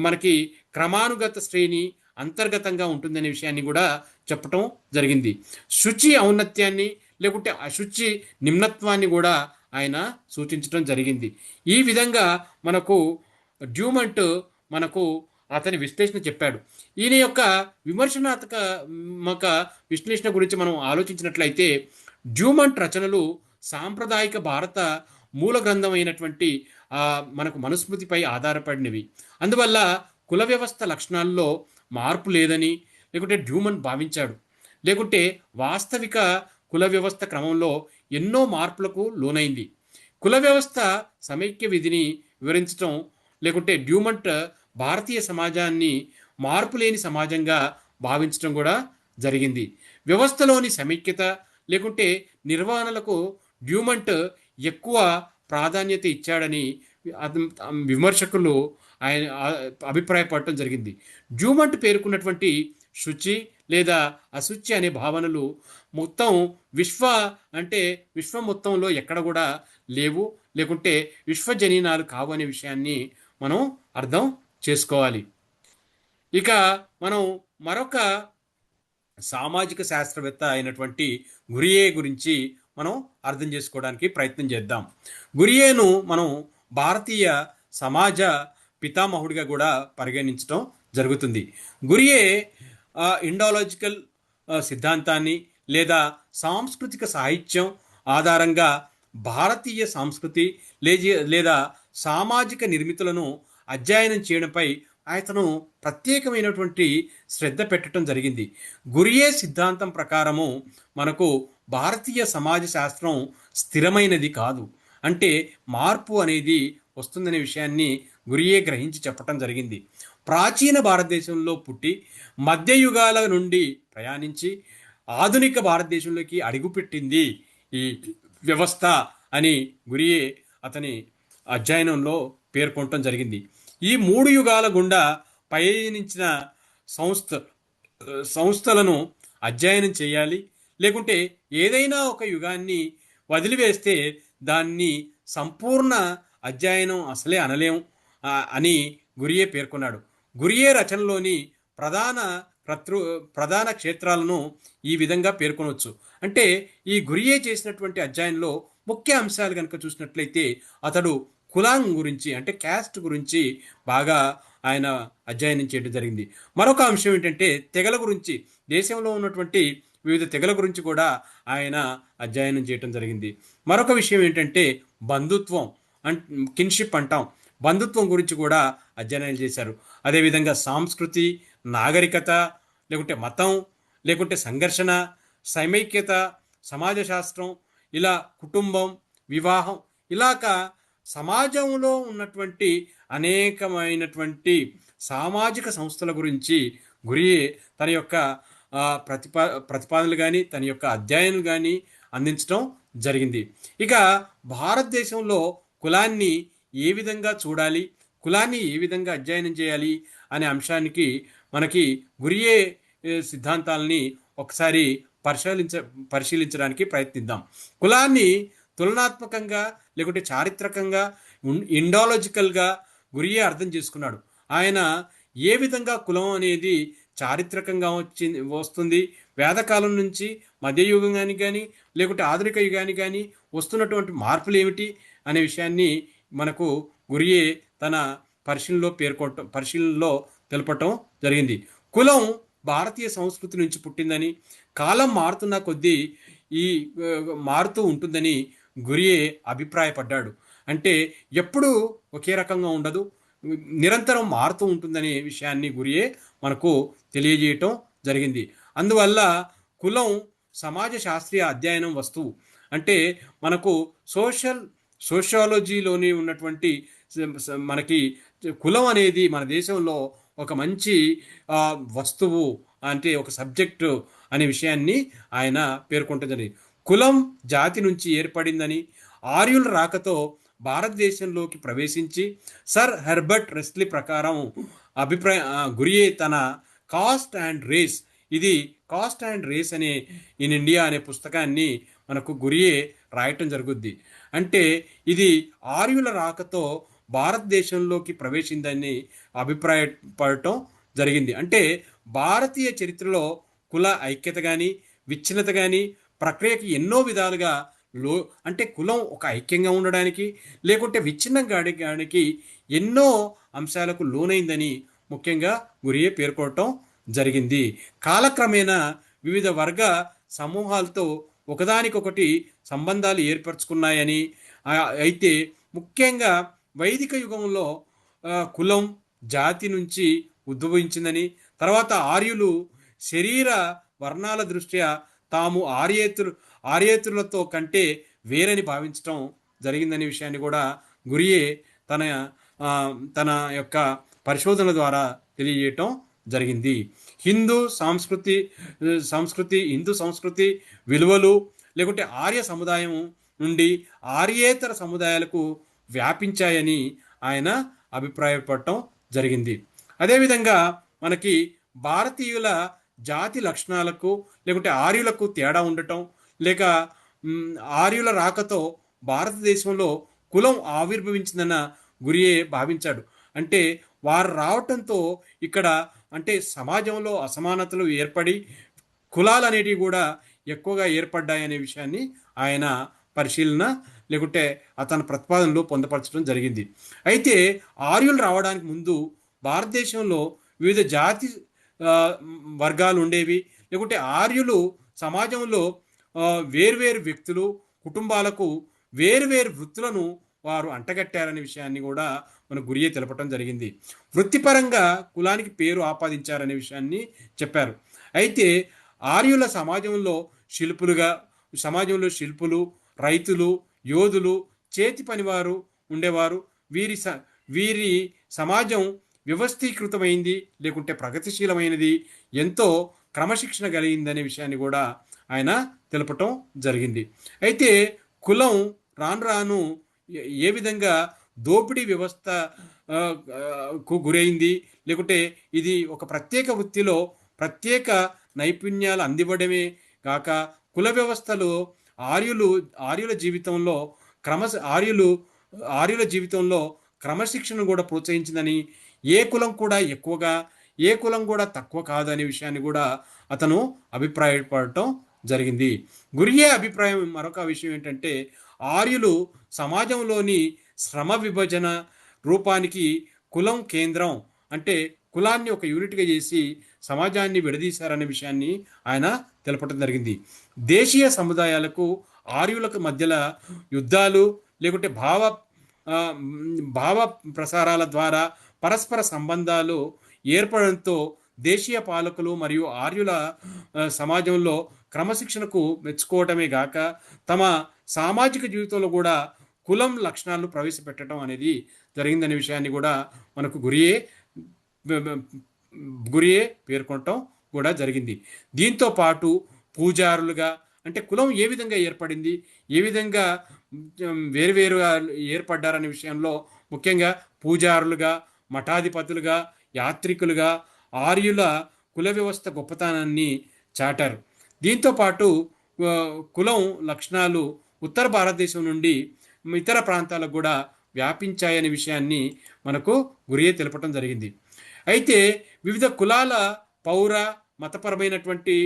మనకి క్రమానుగత శ్రేణి అంతర్గతంగా ఉంటుందనే విషయాన్ని కూడా చెప్పటం జరిగింది. శుచి ఔన్నత్యాన్ని లేకుంటే అశుచి నిమ్నత్వాన్ని కూడా ఆయన సూచించడం జరిగింది. ఈ విధంగా మనకు డ్యూమంట్ మనకు అతని విశ్లేషణ చెప్పాడు. ఈయన యొక్క విమర్శనాత్మక విశ్లేషణ గురించి మనం ఆలోచించినట్లయితే డ్యూమంట్ రచనలు సాంప్రదాయిక భారత మూల గ్రంథం అయినటువంటి మనకు మనుస్మృతిపై ఆధారపడినవి. అందువల్ల కుల వ్యవస్థ లక్షణాల్లో మార్పు లేదని లేకుంటే డ్యూమంట్ భావించాడు. లేకుంటే వాస్తవిక కుల వ్యవస్థ క్రమంలో ఎన్నో మార్పులకు లోనైంది. కుల వ్యవస్థ సమైక్య విధిని వివరించడం లేకుంటే డ్యూమంట్ భారతీయ సమాజాన్ని మార్పు లేని సమాజంగా భావించడం కూడా జరిగింది. వ్యవస్థలోని సమైక్యత లేకుంటే నిర్వహణలకు డ్యూమంట్ ఎక్కువ ప్రాధాన్యత ఇచ్చాడని విమర్శకులు ఆయన అభిప్రాయపడటం జరిగింది. డ్యూమంట్ పేర్కొన్నటువంటి శుచి లేదా అశుచి అనే భావనలు మొత్తం విశ్వం మొత్తంలో ఎక్కడ కూడా లేవు, లేకుంటే విశ్వజనీనాలు కావు అనే విషయాన్ని మనం అర్థం చేసుకోవాలి. ఇక మనం మరొక సామాజిక శాస్త్రవేత్త అయినటువంటి గురియే గురించి మనం అర్థం చేసుకోవడానికి ప్రయత్నం చేద్దాం. గురియేను మనం భారతీయ సమాజ పితామహుడిగా కూడా పరిగణించడం జరుగుతుంది. గురియే ఇండాలజికల్ సిద్ధాంతాన్ని లేదా సాంస్కృతిక సాహిత్యం ఆధారంగా భారతీయ సంస్కృతి లేదా సామాజిక నిర్మితులను అధ్యయనం చేయడంపై అతను ప్రత్యేకమైనటువంటి శ్రద్ధ పెట్టడం జరిగింది. గురియే సిద్ధాంతం ప్రకారము మనకు భారతీయ సమాజ శాస్త్రం స్థిరమైనది కాదు, అంటే మార్పు అనేది వస్తుందనే విషయాన్ని గురియే గ్రహించి చెప్పటం జరిగింది. ప్రాచీన భారతదేశంలో పుట్టి మధ్యయుగాల నుండి ప్రయాణించి ఆధునిక భారతదేశంలోకి అడుగుపెట్టింది ఈ వ్యవస్థ అని గురియే అతని అధ్యయనంలో పేర్కొనటం జరిగింది. ఈ 3 యుగాల గుండా పయనించిన సంస్థలను అధ్యయనం చేయాలి, లేకుంటే ఏదైనా ఒక యుగాన్ని వదిలివేస్తే దాన్ని సంపూర్ణ అధ్యయనం అసలే అనలేం అని గురియే పేర్కొన్నాడు. గురియే రచనలోని ప్రధాన క్షేత్రాలను ఈ విధంగా పేర్కొనవచ్చు. అంటే ఈ గురియే చేసినటువంటి అధ్యయనంలో ముఖ్య అంశాలు కనుక చూసినట్లయితే అతడు కులం గురించి అంటే క్యాస్ట్ గురించి బాగా ఆయన అధ్యయనం చేయడం జరిగింది. మరొక అంశం ఏంటంటే తెగల గురించి, దేశంలో ఉన్నటువంటి వివిధ తెగల గురించి కూడా ఆయన అధ్యయనం చేయడం జరిగింది. మరొక విషయం ఏంటంటే బంధుత్వం కిన్షిప్ అంటాం, బంధుత్వం గురించి కూడా అధ్యయనాలు చేశారు. అదేవిధంగా సంస్కృతి, నాగరికత, లేకుంటే మతం, లేకుంటే సంఘర్షణ, సమైక్యత, సమాజ శాస్త్రం, ఇలా కుటుంబం, వివాహం, ఇలాక సమాజంలో ఉన్నటువంటి అనేకమైనటువంటి సామాజిక సంస్థల గురించి గురియే తన యొక్క ప్రతిపాదనలు కానీ తన యొక్క అధ్యయనాలు కానీ అందించడం జరిగింది. ఇక భారతదేశంలో కులాన్ని ఏ విధంగా చూడాలి, కులాన్ని ఏ విధంగా అధ్యయనం చేయాలి అనే అంశానికి మనకి గురియే సిద్ధాంతాలని ఒకసారి పరిశీలించడానికి ప్రయత్నిద్దాం. కులాన్ని తులనాత్మకంగా లేకుంటే చారిత్రకంగా ఇండాలజికల్గా గురియే అర్థం చేసుకున్నాడు. ఆయన ఏ విధంగా కులం అనేది చారిత్రకంగా వస్తుంది, వేదకాలం నుంచి మధ్యయుగానికి కానీ లేకుంటే ఆధునిక యుగానికి కానీ వస్తున్నటువంటి మార్పులు ఏమిటి అనే విషయాన్ని మనకు గురియే తన పరిశీలనలో తెలపటం జరిగింది. కులం భారతీయ సంస్కృతి నుంచి పుట్టిందని, కాలం మారుతున్న కొద్దీ ఈ మారుతూ ఉంటుందని గురియే అభిప్రాయపడ్డాడు. అంటే ఎప్పుడూ ఒకే రకంగా ఉండదు, నిరంతరం మారుతూ ఉంటుందనే విషయాన్ని గురియే మనకు తెలియజేయటం జరిగింది. అందువల్ల కులం సమాజ శాస్త్రీయ అధ్యయనం వస్తువు. అంటే మనకు సోషియాలజీలోని ఉన్నటువంటి మనకి కులం అనేది మన దేశంలో ఒక మంచి వస్తువు, అంటే ఒక సబ్జెక్టు అనే విషయాన్ని ఆయన పేర్కొంటుందని. కులం జాతి నుంచి ఏర్పడిందని, ఆర్యుల రాకతో భారతదేశంలోకి ప్రవేశించి సర్ హెర్బర్ట్ రెస్లీ ప్రకారం గురియే తన కాస్ట్ అండ్ రేస్, ఇది కాస్ట్ అండ్ రేస్ అనే ఇన్ ఇండియా అనే పుస్తకాన్ని మనకు గురియే రాయటం జరుగుద్ది. అంటే ఇది ఆర్యుల రాకతో భారతదేశంలోకి ప్రవేశిందని అభిప్రాయపడటం జరిగింది. అంటే భారతీయ చరిత్రలో కుల ఐక్యత కానీ విచ్ఛిన్నత కానీ ప్రక్రియకి ఎన్నో విధాలుగా అంటే కులం ఒక ఐక్యంగా ఉండడానికి లేకుంటే విచ్ఛిన్నం కావడానికి ఎన్నో అంశాలకు లోనైందని ముఖ్యంగా గురియే పేర్కొనటం జరిగింది. కాలక్రమేణా వివిధ వర్గ సమూహాలతో ఒకదానికొకటి సంబంధాలు ఏర్పరచుకున్నాయని, అయితే ముఖ్యంగా వైదిక యుగంలో కులం జాతి నుంచి ఉద్భవించిందని, తర్వాత ఆర్యులు శరీర వర్ణాల దృష్ట్యా తాము ఆర్యేతులతో కంటే వేరని భావించటం జరిగిందనే విషయాన్ని కూడా గురియే తన యొక్క పరిశోధన ద్వారా తెలియజేయటం జరిగింది. హిందూ సంస్కృతి విలువలు లేకుంటే ఆర్య సముదాయం నుండి ఆర్యేతర సముదాయాలకు వ్యాపించాయని ఆయన అభిప్రాయపడటం జరిగింది. అదేవిధంగా మనకి భారతీయుల జాతి లక్షణాలకు లేకుంటే ఆర్యులకు తేడా ఉండటం, లేక ఆర్యుల రాకతో భారతదేశంలో కులం ఆవిర్భవించిందన్న గురియే భావించాడు. అంటే వారు రావటంతో ఇక్కడ అంటే సమాజంలో అసమానతలు ఏర్పడి కులాలు అనేటివి కూడా ఎక్కువగా ఏర్పడ్డాయనే విషయాన్ని ఆయన పరిశీలన లేకుంటే అతని ప్రతిపాదనలో పొందపరచడం జరిగింది. అయితే ఆర్యులు రావడానికి ముందు భారతదేశంలో వివిధ జాతి వర్గాలు ఉండేవి, లేకుంటే ఆర్యులు సమాజంలో వేర్వేరు వ్యక్తులు కుటుంబాలకు వేరువేరు వృత్తులను వారు అంటగట్టారనే విషయాన్ని కూడా మన గురియే తెలపటం జరిగింది. వృత్తిపరంగా కులానికి పేరు ఆపాదించారనే విషయాన్ని చెప్పారు. అయితే ఆర్యుల సమాజంలో శిల్పులు, రైతులు, యోధులు, చేతి పనివారు ఉండేవారు. వీరి సమాజం వ్యవస్థీకృతమైంది లేకుంటే ప్రగతిశీలమైనది, ఎంతో క్రమశిక్షణ కలిగిందనే విషయాన్ని కూడా ఆయన తెలపటం జరిగింది. అయితే కులం రాను రాను ఏ విధంగా దోపిడీ వ్యవస్థకు గురైంది, లేకుంటే ఇది ఒక ప్రత్యేక వృత్తిలో ప్రత్యేక నైపుణ్యాలు అందివ్వడమే కాక కుల వ్యవస్థలో ఆర్యుల జీవితంలో క్రమశిక్షణను కూడా ప్రోత్సహించిందని, ఏ కులం కూడా ఎక్కువగా ఏ కులం కూడా తక్కువ కాదనే విషయాన్ని కూడా అతను అభిప్రాయపడటం జరిగింది. గురియే అభిప్రాయం మరొక విషయం ఏంటంటే ఆర్యులు సమాజంలోని శ్రమ విభజన రూపానికి కులం కేంద్రం, అంటే కులాన్ని ఒక యూనిట్గా చేసి సమాజాన్ని విడదీశారనే విషయాన్ని ఆయన తెలపడం జరిగింది. దేశీయ సముదాయాలకు ఆర్యులకు మధ్యలో యుద్ధాలు లేకుంటే భావ ప్రసారాల ద్వారా పరస్పర సంబంధాలు ఏర్పడంతో దేశీయ పాలకులు మరియు ఆర్యుల సమాజంలో క్రమశిక్షణకు మెచ్చుకోవటమే గాక తమ సామాజిక జీవితంలో కూడా కులం లక్షణాలను ప్రవేశపెట్టడం అనేది జరిగిందనే విషయాన్ని కూడా మనకు గురియే పేర్కొనటం కూడా జరిగింది. దీంతో పాటు పూజారులుగా, అంటే కులం ఏ విధంగా ఏర్పడింది, ఏ విధంగా వేరువేరుగా ఏర్పడ్డారనే విషయంలో ముఖ్యంగా పూజారులుగా, మఠాధిపతులుగా, యాత్రికులుగా ఆర్యుల కుల వ్యవస్థ గొప్పతనాన్ని చాటారు. దీంతో పాటు కులం లక్షణాలు ఉత్తర భారతదేశం నుండి ఇతర ప్రాంతాలకు కూడా వ్యాపించాయనే విషయాన్ని మనకు గురియే తెలపటం జరిగింది. అయితే వివిధ కులాల పౌర మతపరమైనటువంటి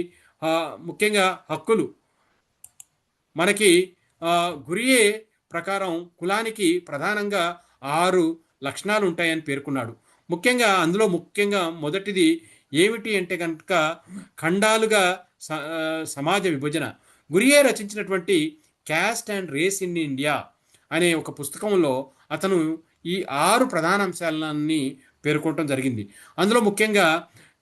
ముఖ్యంగా హక్కులు మనకి గురియే ప్రకారం కులానికి ప్రధానంగా 6 లక్షణాలు ఉంటాయని పేర్కొన్నాడు. ముఖ్యంగా మొదటిది ఏమిటి అంటే కనుక ఖండాలుగా సమాజ విభజన. గురియే రచించినటువంటి caste and race in India అనే ఒక పుస్తకంలో అతను ఈ 6 ప్రధాన అంశాలన్నీ పేర్కొనడం జరిగింది. అందులో ముఖ్యంగా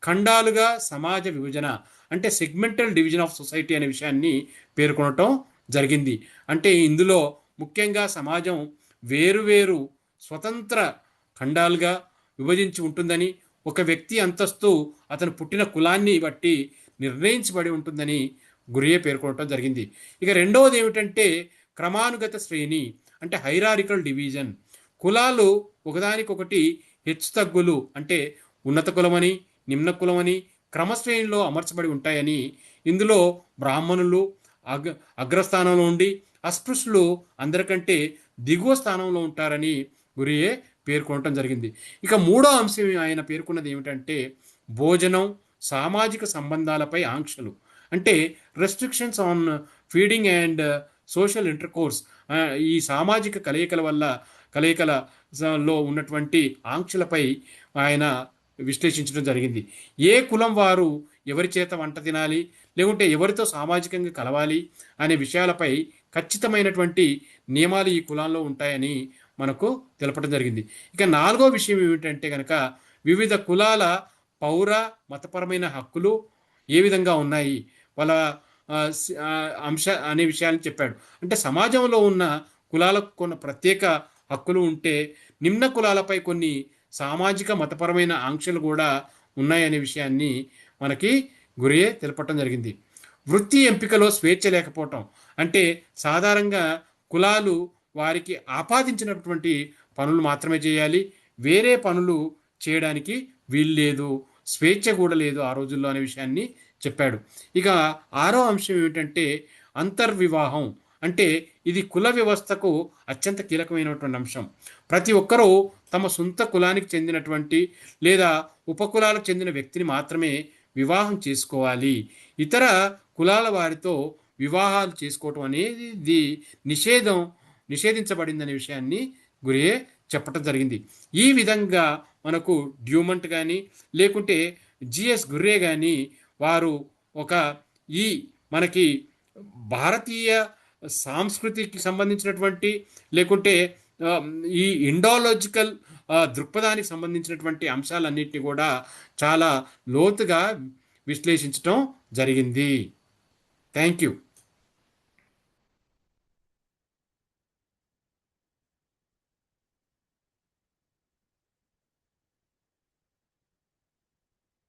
ఖండాలుగా సమాజ విభజన అంటే సెగ్మెంటల్ డివిజన్ ఆఫ్ సొసైటీ అనే విషయాన్ని పేర్కొనటం జరిగింది. అంటే ఇందులో ముఖ్యంగా సమాజం వేరువేరు స్వతంత్ర ఖండాలుగా విభజించి ఉంటుందని, ఒక వ్యక్తి అంతస్తు అతను పుట్టిన కులాన్ని బట్టి నిర్ణయించబడి ఉంటుందని గురియే పేర్కొనటం జరిగింది. ఇక రెండవది ఏమిటంటే క్రమానుగత శ్రేణి అంటే హైరారికల్ డివిజన్. కులాలు ఒకదానికొకటి హెచ్చుతగ్గులు అంటే ఉన్నత కులమని, నిమ్న కులమని క్రమశ్రేణిలో అమర్చబడి ఉంటాయని, ఇందులో బ్రాహ్మణులు అగ్రస్థానంలో ఉండి అస్పృశ్యులు అందరికంటే దిగువ స్థానంలో ఉంటారని గురియే పేర్కొనటం జరిగింది. ఇక మూడో అంశం ఆయన పేర్కొన్నది ఏమిటంటే భోజనం, సామాజిక సంబంధాలపై ఆంక్షలు అంటే restrictions on feeding and social intercourse. ఈ సామాజిక కలయికలలో ఉన్నటువంటి ఆంక్షలపై ఆయన విశ్లేషించడం జరిగింది. ఏ కులం వారు ఎవరి చేత వంట తినాలి, లేకుంటే ఎవరితో సామాజికంగా కలవాలి అనే విషయాలపై ఖచ్చితమైనటువంటి నియమాలు ఈ కులాల్లో ఉంటాయని మనకు తెలపడం జరిగింది. ఇక నాలుగో విషయం ఏమిటంటే కనుక వివిధ కులాల పౌర మతపరమైన హక్కులు ఏ విధంగా ఉన్నాయి వాళ్ళ అంశ అనే విషయాన్ని చెప్పాడు. అంటే సమాజంలో ఉన్న కులాలకు కొన్ని ప్రత్యేక హక్కులు ఉంటే నిమ్న కులాలపై కొన్ని సామాజిక మతపరమైన ఆంక్షలు కూడా ఉన్నాయనే విషయాన్ని మనకి గురియే తెలపటం జరిగింది. వృత్తి ఎంపికలో స్వేచ్ఛ లేకపోవటం అంటే సాధారణంగా కులాలు వారికి ఆపాదించినటువంటి పనులు మాత్రమే చేయాలి, వేరే పనులు చేయడానికి వీలు లేదు, స్వేచ్ఛ కూడా లేదు ఆ రోజుల్లో అనే విషయాన్ని చెప్పాడు. ఇక ఆరో అంశం ఏమిటంటే అంతర్వివాహం. అంటే ఇది కుల వ్యవస్థకు అత్యంత కీలకమైనటువంటి అంశం. ప్రతి ఒక్కరూ తమ సొంత కులానికి చెందినటువంటి లేదా ఉపకులాలకు చెందిన వ్యక్తిని మాత్రమే వివాహం చేసుకోవాలి. ఇతర కులాల వారితో వివాహాలు చేసుకోవటం అనేది నిషేధించబడిందనే విషయాన్ని గురియే చెప్పటం జరిగింది. ఈ విధంగా మనకు డ్యూమంట్ కానీ లేకుంటే జిఎస్ గుర్రే కానీ వారు ఈ మనకి భారతీయ సంస్కృతికి సంబంధించినటువంటి లేకుంటే ఈ ఇండాలజికల్ దృక్పథానికి సంబంధించినటువంటి అంశాలన్నింటినీ కూడా చాలా లోతుగా విశ్లేషించటం జరిగింది. Thank you.